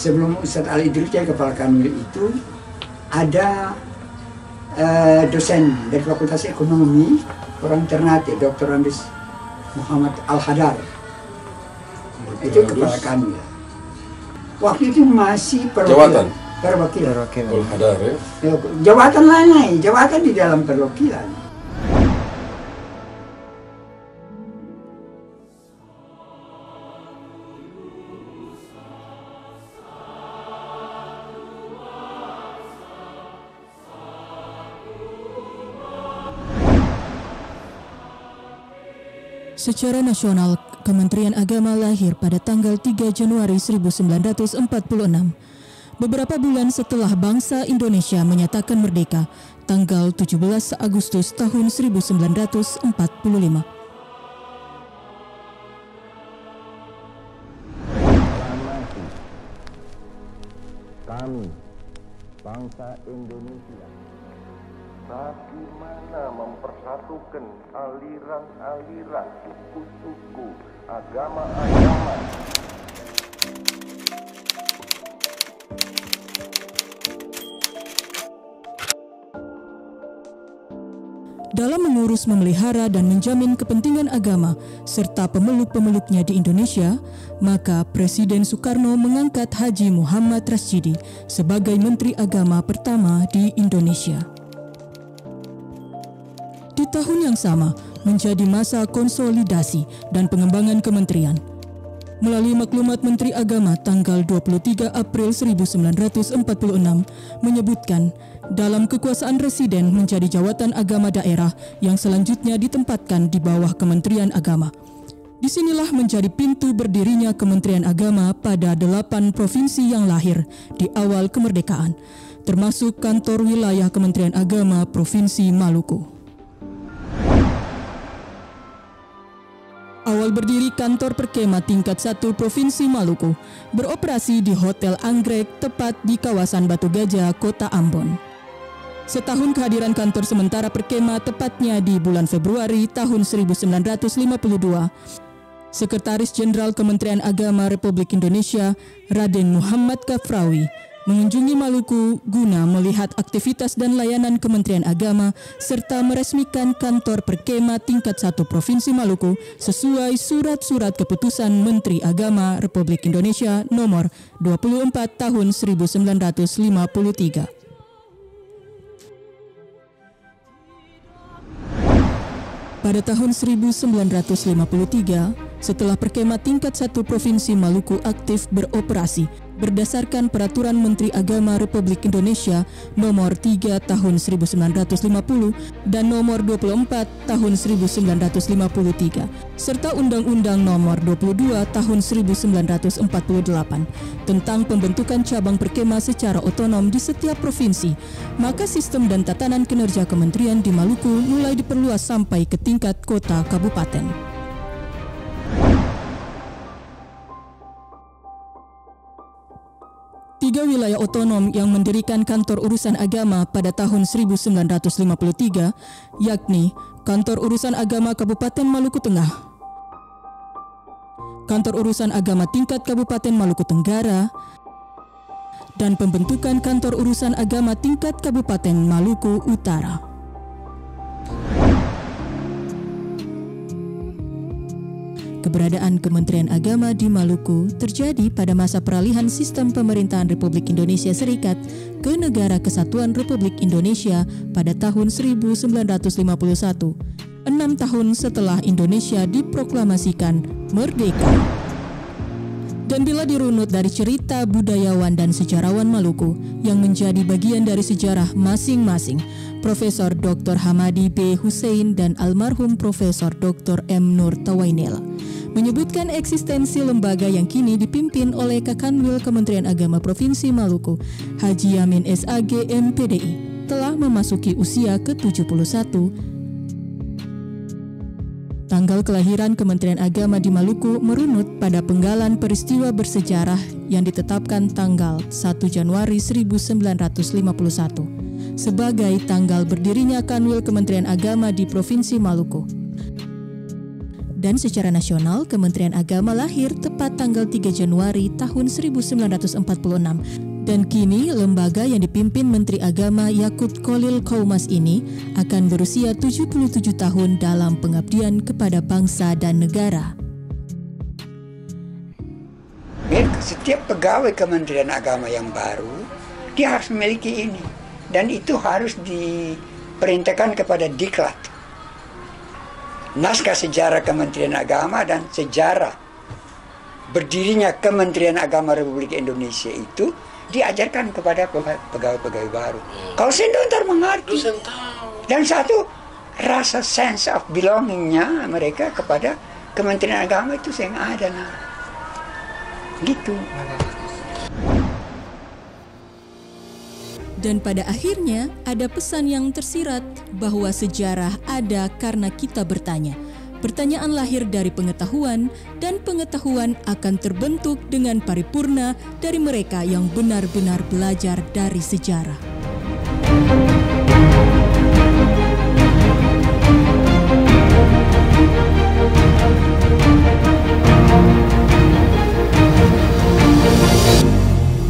sebelum Ustadz Ali Idris jadi kepala kanwil itu ada dosen dari Fakultas Ekonomi orang Ternate, Dr. Andes Muhammad Al-Hadar. Itu kepala kanwil. Waktu itu masih perwakilan. Al-Hadar ya? Jabatan lain, jabatan di dalam perwakilan. Secara nasional, Kementerian Agama lahir pada tanggal 3 Januari 1946, beberapa bulan setelah bangsa Indonesia menyatakan merdeka, tanggal 17 Agustus tahun 1945. Kami, bangsa Indonesia, bagaimana mempersatukan aliran-aliran suku-suku, agama-agama. Dalam mengurus, memelihara, dan menjamin kepentingan agama serta pemeluk-pemeluknya di Indonesia, maka Presiden Soekarno mengangkat Haji Muhammad Rasjidi sebagai Menteri Agama pertama di Indonesia. Di tahun yang sama, menjadi masa konsolidasi dan pengembangan kementerian. Melalui maklumat Menteri Agama tanggal 23 April 1946 menyebutkan dalam kekuasaan Residen menjadi jawatan agama daerah yang selanjutnya ditempatkan di bawah Kementerian Agama. Disinilah menjadi pintu berdirinya Kementerian Agama pada 8 provinsi yang lahir di awal kemerdekaan, termasuk kantor wilayah Kementerian Agama Provinsi Maluku. Awal berdiri kantor Perkema tingkat 1 Provinsi Maluku, beroperasi di Hotel Anggrek tepat di kawasan Batu Gajah, Kota Ambon. Setahun kehadiran kantor sementara Perkema tepatnya di bulan Februari tahun 1952, Sekretaris Jenderal Kementerian Agama Republik Indonesia Raden Muhammad Kafrawi mengunjungi Maluku guna melihat aktivitas dan layanan Kementerian Agama serta meresmikan kantor Perkema tingkat 1 Provinsi Maluku sesuai surat-surat keputusan Menteri Agama Republik Indonesia nomor 24 tahun 1953. Pada tahun 1953, setelah Perkema tingkat 1 Provinsi Maluku aktif beroperasi berdasarkan Peraturan Menteri Agama Republik Indonesia Nomor 3 Tahun 1950 dan Nomor 24 Tahun 1953, serta Undang-Undang Nomor 22 Tahun 1948 tentang pembentukan cabang Perkema secara otonom di setiap provinsi, maka sistem dan tatanan kinerja kementerian di Maluku mulai diperluas sampai ke tingkat kota kabupaten. Tiga wilayah otonom yang mendirikan kantor urusan agama pada tahun 1953, yakni Kantor Urusan Agama Kabupaten Maluku Tengah, Kantor Urusan Agama Tingkat Kabupaten Maluku Tenggara, dan pembentukan Kantor Urusan Agama Tingkat Kabupaten Maluku Utara. Keberadaan Kementerian Agama di Maluku terjadi pada masa peralihan sistem pemerintahan Republik Indonesia Serikat ke Negara Kesatuan Republik Indonesia pada tahun 1951, 6 tahun setelah Indonesia diproklamasikan merdeka. Dan bila dirunut dari cerita budayawan dan sejarawan Maluku yang menjadi bagian dari sejarah masing-masing, Profesor Dr. Hamadi B. Hussein dan almarhum Profesor Dr. M. Nur Tawainela menyebutkan eksistensi lembaga yang kini dipimpin oleh Kakanwil Kementerian Agama Provinsi Maluku, Haji Yamin SAG MPDI, telah memasuki usia ke-71. Tanggal kelahiran Kementerian Agama di Maluku merunut pada penggalan peristiwa bersejarah yang ditetapkan tanggal 1 Januari 1951 sebagai tanggal berdirinya Kanwil Kementerian Agama di Provinsi Maluku. Dan secara nasional, Kementerian Agama lahir tepat tanggal 3 Januari tahun 1946. Dan kini, lembaga yang dipimpin Menteri Agama Yakut Kholil Qaumas ini akan berusia 77 tahun dalam pengabdian kepada bangsa dan negara. Setiap pegawai Kementerian Agama yang baru, dia harus memiliki ini. Dan itu harus diperintahkan kepada Diklat. Naskah sejarah Kementerian Agama dan sejarah berdirinya Kementerian Agama Republik Indonesia itu diajarkan kepada pegawai-pegawai baru. Kalau saya ntar mengerti. Dan satu, rasa sense of belongingnya mereka kepada Kementerian Agama itu yang ada. Nah, gitu. Dan pada akhirnya ada pesan yang tersirat bahwa sejarah ada karena kita bertanya. Pertanyaan lahir dari pengetahuan dan pengetahuan akan terbentuk dengan paripurna dari mereka yang benar-benar belajar dari sejarah.